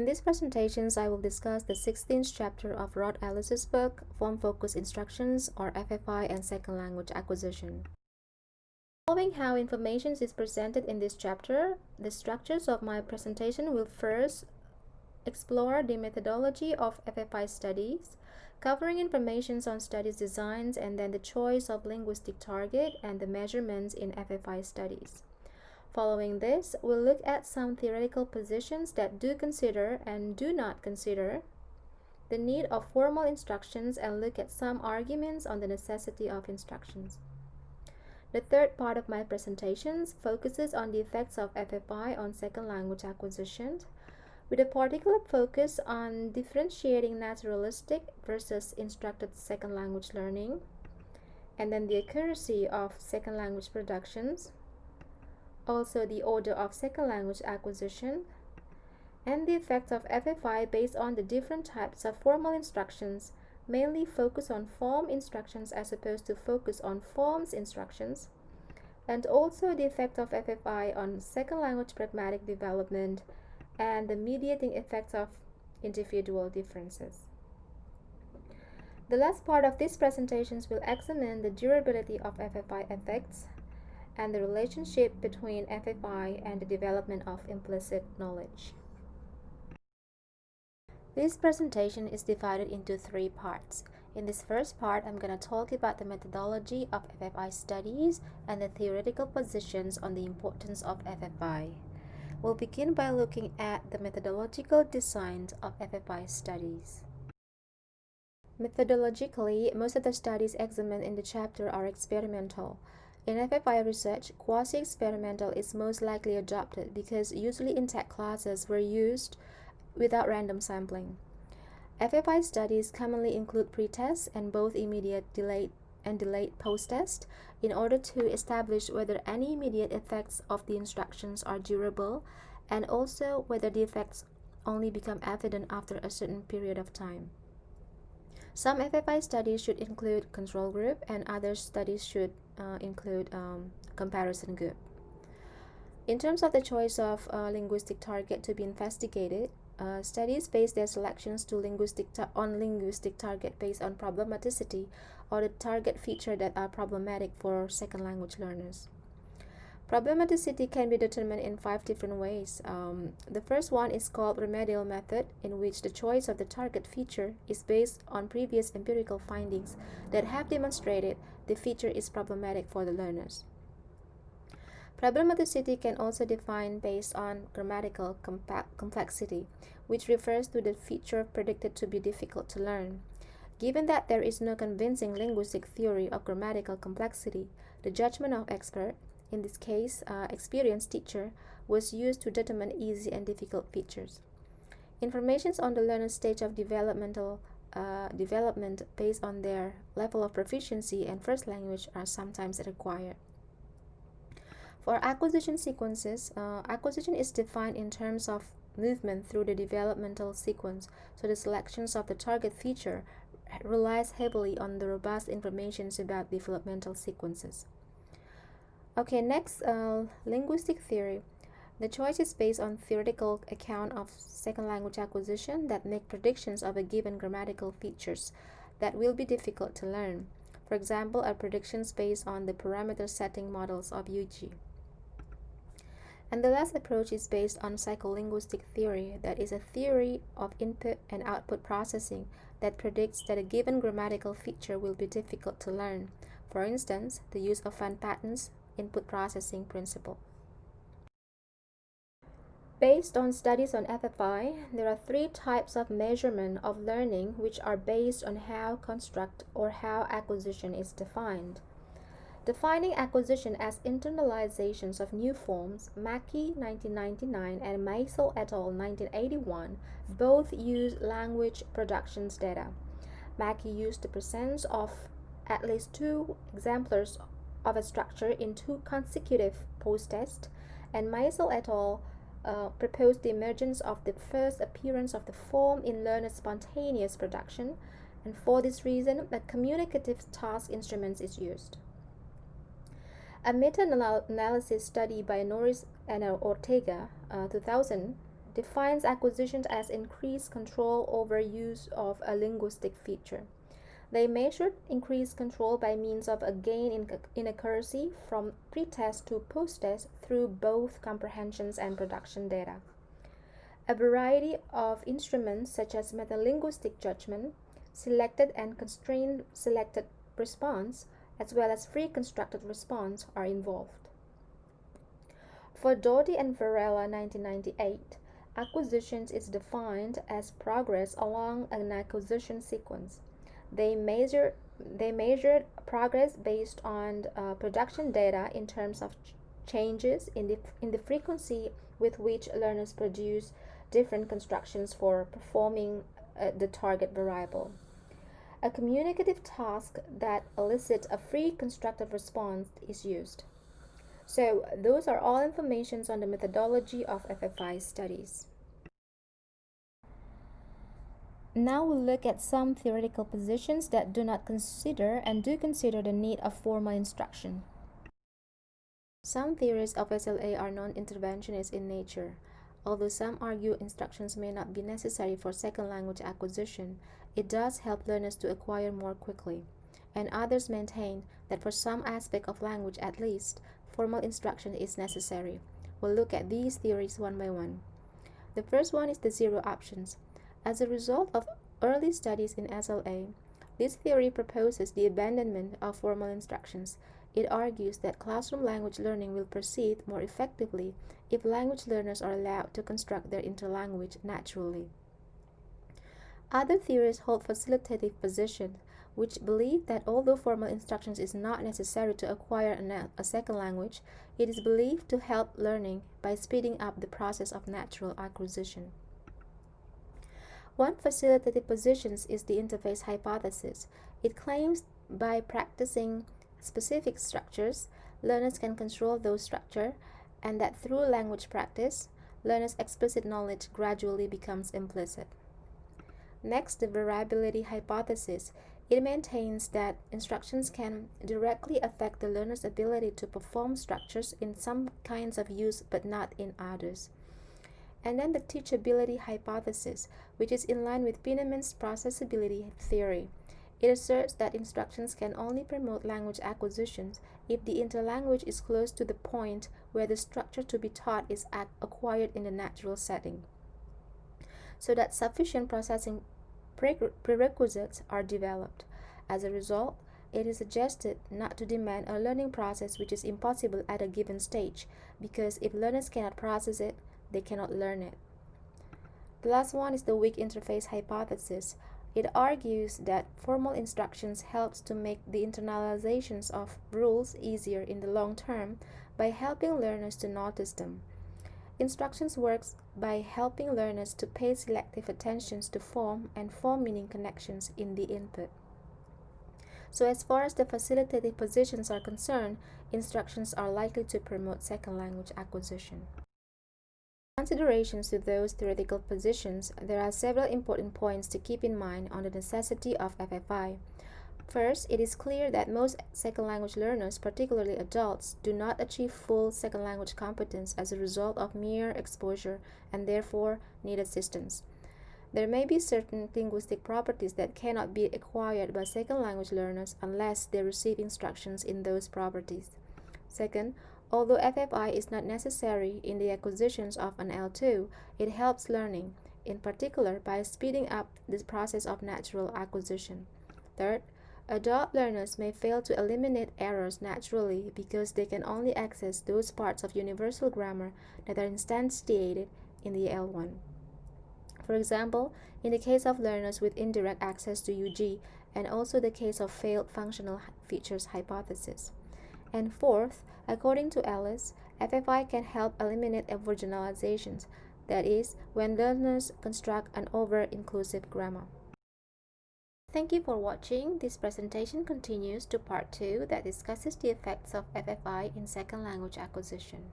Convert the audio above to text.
these presentations, I will discuss the 16th chapter of Rod Ellis's book, Form Focused Instructions, or FFI and Second Language Acquisition. Following how information is presented in this chapter, the structures of my presentation will first explore the methodology of FFI studies, covering information on studies designs and then the choice of linguistic target and the measurements in FFI studies. Following this, we'll look at some theoretical positions that do consider and do not consider the need of formal instructions and look at some arguments on the necessity of instructions. The third part of my presentations focuses on the effects of FFI on second language acquisition, with a particular focus on differentiating naturalistic versus instructed second language learning, and then the accuracy of second language productions, also the order of second language acquisition, and the effect of FFI based on the different types of formal instructions, mainly focus on form instructions as opposed to focus on forms instructions, and also the effect of FFI on second language pragmatic development and the mediating effects of individual differences. The last part of these presentations will examine the durability of FFI effects and the relationship between FFI and the development of implicit knowledge. This presentation is divided into 3 parts. In this first part, I'm going to talk about the methodology of FFI studies and the theoretical positions on the importance of FFI. We'll begin by looking at the methodological design of FFI studies. Methodologically, most of the studies examined in the chapter are experimental. In FFI research, quasi-experimental is most likely adopted because usually intact classes were used without random sampling. FFI studies commonly include pre-tests and both immediate and delayed post-test in order to establish whether any immediate effects of the instructions are durable and also whether the effects only become evident after a certain period of time. Some FFI studies should include control group and other studies should include comparison group. In terms of the choice of linguistic target to be investigated, studies base their selections to linguistic target based on problematicity or the target feature that are problematic for second language learners. Problematicity can be determined in 5 different ways. The first one is called remedial method, in which the choice of the target feature is based on previous empirical findings that have demonstrated the feature is problematic for the learners. Problematicity can also be defined based on grammatical complexity, which refers to the feature predicted to be difficult to learn. Given that there is no convincing linguistic theory of grammatical complexity, the judgment of expert, in this case, experienced teacher, was used to determine easy and difficult features. Information on the learner's stage of development based on their level of proficiency and first language are sometimes required. For acquisition sequences, acquisition is defined in terms of movement through the developmental sequence, so the selections of the target feature relies heavily on the robust information about developmental sequences. Okay, next, linguistic theory. The choice is based on theoretical account of second language acquisition that make predictions of a given grammatical features that will be difficult to learn. For example, are predictions based on the parameter setting models of UG. And the last approach is based on psycholinguistic theory, that is a theory of input and output processing that predicts that a given grammatical feature will be difficult to learn. For instance, the use of Van Patten's input processing principle. Based on studies on FFI, there are 3 types of measurement of learning which are based on how construct or how acquisition is defined. Defining acquisition as internalizations of new forms, Mackey 1999 and Maisel et al. 1981 both use language productions data. Mackey used the presence of at least 2 exemplars of a structure in 2 consecutive post-tests, and Maisel et al. Proposed the emergence of the first appearance of the form in learner spontaneous production, and for this reason, a communicative task instrument is used. A meta-analysis study by Norris and Ortega, 2000, defines acquisition as increased control over use of a linguistic feature. They measured increased control by means of a gain in accuracy from pre-test to post-test through both comprehensions and production data. A variety of instruments such as metalinguistic judgment, selected and constrained selected response, as well as free constructed response are involved. For Doty and Varela 1998, acquisitions is defined as progress along an acquisition sequence. They measured progress based on production data in terms of changes in the frequency with which learners produce different constructions for performing the target variable. A communicative task that elicits a free constructed response is used. So those are all informations on the methodology of FFI studies. Now we'll look at some theoretical positions that do not consider and do consider the need of formal instruction. Some theories of SLA are non-interventionist in nature. Although some argue instructions may not be necessary for second language acquisition, it does help learners to acquire more quickly. And others maintain that for some aspect of language at least, formal instruction is necessary. We'll look at these theories one by one. The first one is the zero options. As a result of early studies in SLA, this theory proposes the abandonment of formal instructions. It argues that classroom language learning will proceed more effectively if language learners are allowed to construct their interlanguage naturally. Other theories hold facilitative positions, which believe that although formal instructions is not necessary to acquire a second language, it is believed to help learning by speeding up the process of natural acquisition. One facilitative position is the interface hypothesis. It claims by practicing specific structures, learners can control those structures, and that through language practice, learners' explicit knowledge gradually becomes implicit. Next, the variability hypothesis. It maintains that instructions can directly affect the learner's ability to perform structures in some kinds of use but not in others. And then the teachability hypothesis, which is in line with Penniman's processability theory. It asserts that instructions can only promote language acquisitions if the interlanguage is close to the point where the structure to be taught is acquired in the natural setting, so that sufficient processing prerequisites are developed. As a result, it is suggested not to demand a learning process which is impossible at a given stage, because if learners cannot process it, they cannot learn it. The last one is the weak interface hypothesis. It argues that formal instructions helps to make the internalizations of rules easier in the long term by helping learners to notice them. Instructions works by helping learners to pay selective attention to form and form meaning connections in the input. So as far as the facilitative positions are concerned, instructions are likely to promote second language acquisition. Considerations to those theoretical positions, there are several important points to keep in mind on the necessity of FFI. First, it is clear that most second language learners, particularly adults, do not achieve full second language competence as a result of mere exposure and therefore need assistance. There may be certain linguistic properties that cannot be acquired by second language learners unless they receive instructions in those properties. Second, although FFI is not necessary in the acquisitions of an L2, it helps learning, in particular by speeding up the process of natural acquisition. Third, adult learners may fail to eliminate errors naturally because they can only access those parts of universal grammar that are instantiated in the L1. For example, in the case of learners with indirect access to UG, and also the case of failed functional features hypothesis. And fourth, according to Ellis, FFI can help eliminate over-generalizations, that is, when learners construct an over-inclusive grammar. Thank you for watching. This presentation continues to part 2 that discusses the effects of FFI in second language acquisition.